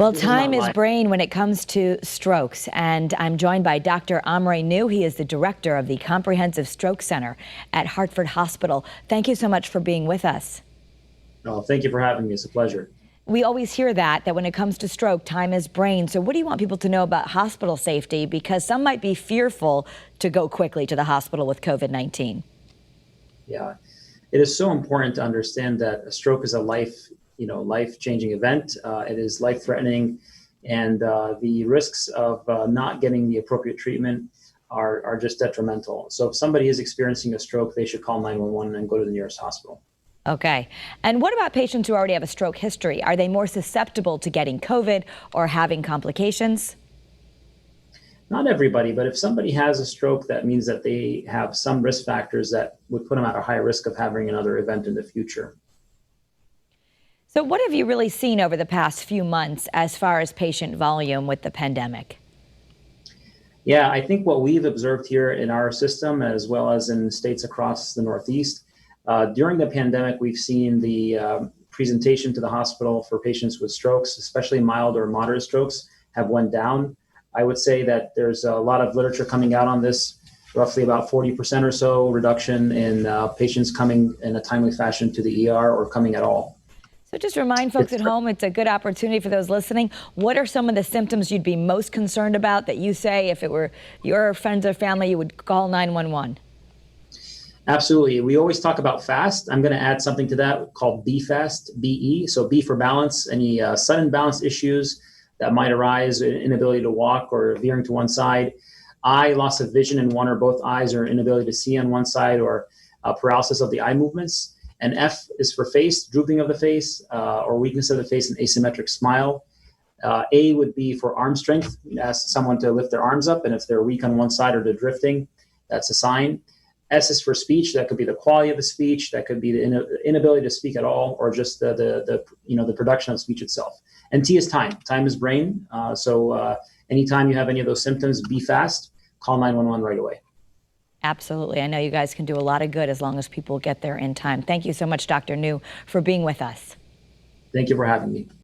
Well, This is not time is life. brain when it comes to strokes, and I'm joined by Dr. Amre Nough. He is the director of the Comprehensive Stroke Center at Hartford Hospital. Thank you so much for being with us. Oh, thank you for having me. It's a pleasure. We always hear that when it comes to stroke, time is brain. So what do you want people to know about hospital safety? Because some might be fearful to go quickly to the hospital with COVID-19. Yeah, it is so important to understand that a stroke is a life-changing event. It is life-threatening, and the risks of not getting the appropriate treatment are just detrimental. So if somebody is experiencing a stroke, they should call 911 and go to the nearest hospital. Okay. And what about patients who already have a stroke history? Are they more susceptible to getting COVID or having complications? Not everybody, but if somebody has a stroke, that means that they have some risk factors that would put them at a high risk of having another event in the future. So what have you really seen over the past few months as far as patient volume with the pandemic? Yeah, I think what we've observed here in our system, as well as in states across the Northeast, during the pandemic, we've seen the presentation to the hospital for patients with strokes, especially mild or moderate strokes, have went down. I would say that there's a lot of literature coming out on this, roughly about 40% or so reduction in patients coming in a timely fashion to the ER or coming at all. So just remind folks It's at home, it's a good opportunity for those listening. What are some of the symptoms you'd be most concerned about that you say if it were your friends or family, you would call 911? Absolutely. We always talk about fast. I'm going to add something to that called B fast, BE. So B for balance, any sudden balance issues that might arise, inability to walk or veering to one side, eye loss of vision in one or both eyes, or inability to see on one side, or paralysis of the eye movements. And F is for face, drooping of the face, or weakness of the face, and asymmetric smile. A would be for arm strength. Ask someone to lift their arms up, and if they're weak on one side or they're drifting, that's a sign. S is for speech. That could be the quality of the speech. That could be the inability to speak at all, or just the production of speech itself. And T is time. Time is brain. So anytime you have any of those symptoms, be fast. Call 911 right away. Absolutely. I know you guys can do a lot of good as long as people get there in time. Thank you so much, Dr. Nough, for being with us. Thank you for having me.